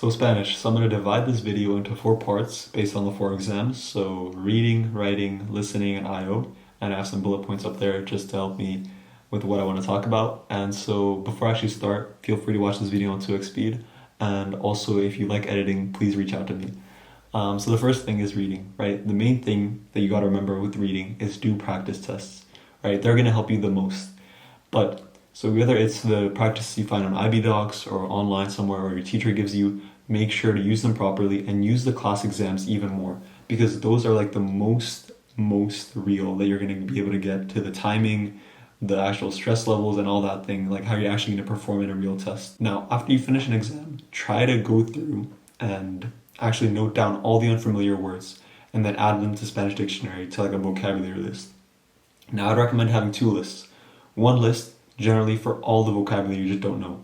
So Spanish, so I'm going to divide this video into 4 parts based on the 4 exams. So reading, writing, listening, and IO. And I have some bullet points up there just to help me with what I want to talk about. And so before I actually start, feel free to watch this video on 2x speed. And also if you like editing, please reach out to me. So the first thing is reading, right? The main thing that you got to remember with reading is do practice tests, right? They're going to help you the most. But so whether it's the practice you find on IB Docs or online somewhere or your teacher gives you, make sure to use them properly and use the class exams even more because those are like the most real that you're going to be able to get to the timing, the actual stress levels and all that thing, like how you're actually going to perform in a real test. Now, after you finish an exam, try to go through and actually note down all the unfamiliar words and then add them to Spanish dictionary to like a vocabulary list. Now, I'd recommend having 2 lists. One list generally for all the vocabulary you just don't know.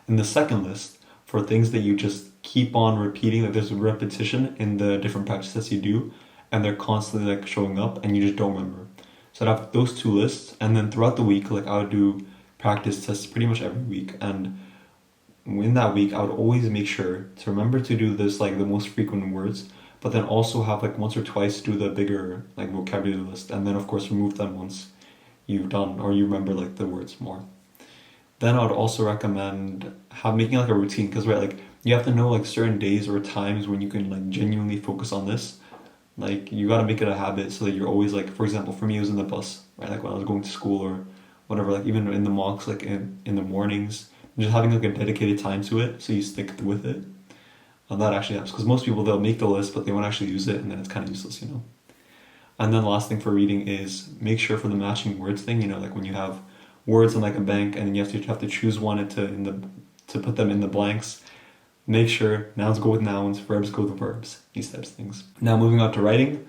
And the second list for things that you just keep on repeating, like there's a repetition in the different practices you do, and they're constantly like showing up and you just don't remember. So I'd have those 2 lists, and then throughout the week, like I would do practice tests pretty much every week. And in that week, I would always make sure to remember to do this, like the most frequent words, but then also have like once or twice do the bigger like vocabulary list, and then of course remove them once you've done or you remember like the words more. Then I would also recommend making like a routine because right, like you have to know like certain days or times when you can like genuinely focus on this. Like you gotta make it a habit so that you're always like, for example, for me it was in the bus, right? Like when I was going to school or whatever, like even in the mocks, like in the mornings, just having like a dedicated time to it so you stick with it. And that actually helps because most people they'll make the list but they won't actually use it and then it's kind of useless, you know. And then the last thing for reading is make sure for the matching words thing, you know, like when you have words in like a bank and then you have to choose one to put them in the blanks. Make sure nouns go with nouns, verbs go with verbs, these types of things. Now moving on to writing,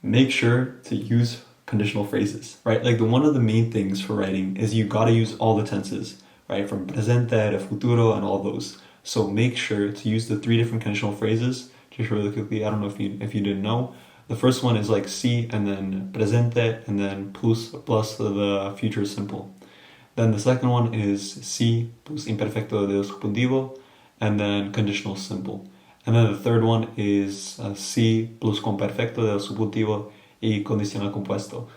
make sure to use conditional phrases, right? Like one of the main things for writing is you gotta use all the tenses, right? From presente to futuro and all those. So make sure to use the 3 different conditional phrases. Just really quickly, I don't know if you didn't know. The first one is like si and then presente and then plus the future simple. Then the second one is si plus imperfecto de subjuntivo and then conditional simple. And then the third one is si plus comperfecto del subjuntivo y condicional compuesto.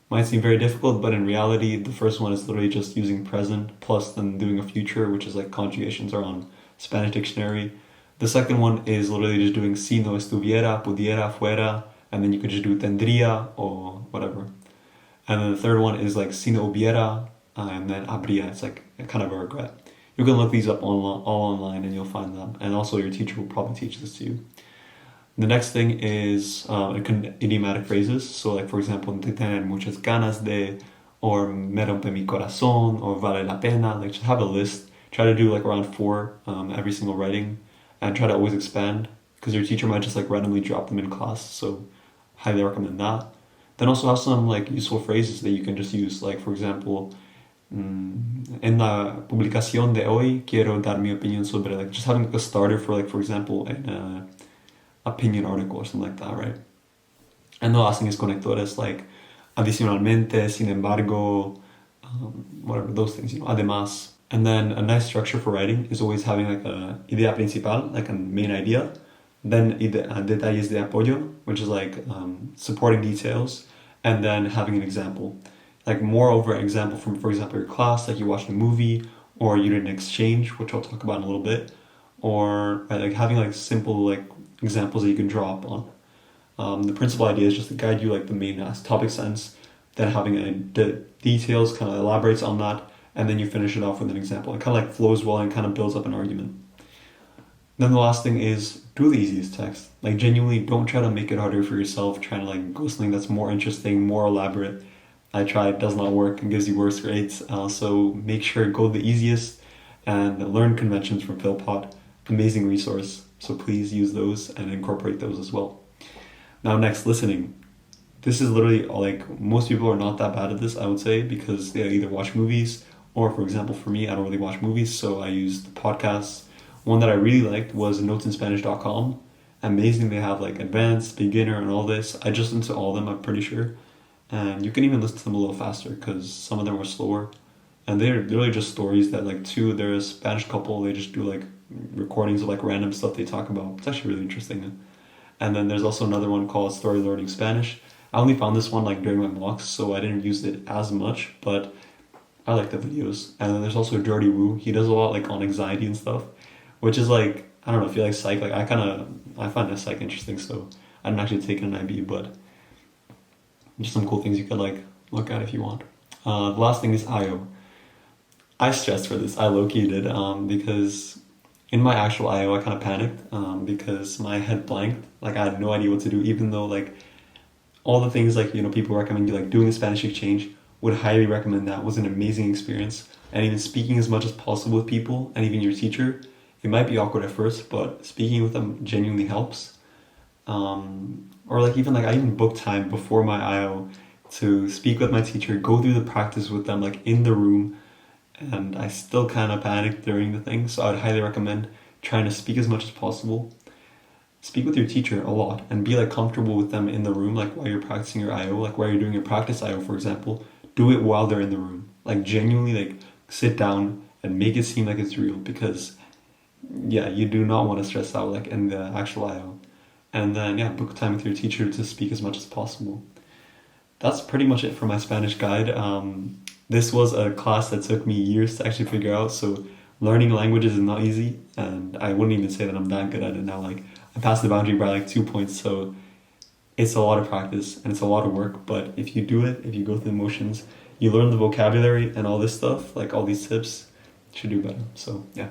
Might seem very difficult, but in reality, the first one is literally just using present plus then doing a future, which is like conjugations are on Spanish dictionary. The second one is literally just doing si no estuviera, pudiera, fuera, and then you could just do tendría or whatever. And then the third one is like si no hubiera, and then habría. It's like kind of a regret. You can look these up all online and you'll find them. And also your teacher will probably teach this to you. The next thing is idiomatic phrases. So like for example, te tener muchas ganas de, or me rompe mi corazón, or vale la pena. Like just have a list. Try to do like around 4 every single writing, and try to always expand because your teacher might just like randomly drop them in class. So highly recommend that. Then also have some like useful phrases that you can just use. Like for example, en la publicación de hoy quiero dar mi opinión sobre, like just having like a starter for like for example an opinion article or something like that, right? And the last thing is conectores, like adicionalmente, sin embargo, whatever those things, you know, además. And then a nice structure for writing is always having like a idea principal, like a main idea, then detalles de apoyo, which is like supporting details, and then having an example. Like moreover, an example from, for example, your class, like you watched a movie or you did an exchange, which I'll talk about in a little bit, or right, like having like simple like examples that you can draw up on. The principal idea is just to guide you like the main topic sense, then having the details kind of elaborates on that, and then you finish it off with an example. It kind of like flows well and kind of builds up an argument. Then the last thing is do the easiest text. Like genuinely don't try to make it harder for yourself, trying to like go something that's more interesting, more elaborate. I tried, does not work, and gives you worse grades. So make sure go the easiest and learn conventions from Philpot. Amazing resource. So please use those and incorporate those as well. Now next, listening. This is literally like most people are not that bad at this, I would say, because they either watch movies or, for example, for me, I don't really watch movies, so I used podcasts. One that I really liked was notesinspanish.com. Amazing, they have like advanced, beginner, and all this. I just listened to all of them, I'm pretty sure. And you can even listen to them a little faster because some of them are slower. And they're literally just stories that like they're a Spanish couple, they just do like recordings of like random stuff they talk about. It's actually really interesting. And then there's also another one called Story Learning Spanish. I only found this one like during my mocks, so I didn't use it as much, but I like the videos. And then there's also Jordy Woo. He does a lot like on anxiety and stuff, which is like, I don't know, if you like psych, like I find that psych interesting, so I didn't actually take an IB, but just some cool things you could like look at if you want. The last thing is IO. I stressed for this. I low-key did, because in my actual IO I kind of panicked, because my head blanked. Like I had no idea what to do, even though like all the things like, you know, people recommend you like doing a Spanish exchange, would highly recommend that. It was an amazing experience. And even speaking as much as possible with people and even your teacher, it might be awkward at first, but speaking with them genuinely helps. Or like even like I even booked time before my IO to speak with my teacher, go through the practice with them like in the room, and I still kind of panicked during the thing. So I'd highly recommend trying to speak as much as possible. Speak with your teacher a lot and be like comfortable with them in the room, like while you're practicing your IO, like while you're doing your practice IO, for example. Do it while they're in the room. Like genuinely like sit down and make it seem like it's real, because yeah, you do not want to stress out like in the actual IO. And then yeah, book time with your teacher to speak as much as possible. That's pretty much it for my Spanish guide. This was a class that took me years to actually figure out, so learning languages is not easy, and I wouldn't even say that I'm that good at it now. Like I passed the boundary by like 2 points, so it's a lot of practice and it's a lot of work. But if you do it, if you go through the motions, you learn the vocabulary and all this stuff, like all these tips, you should do better. So yeah.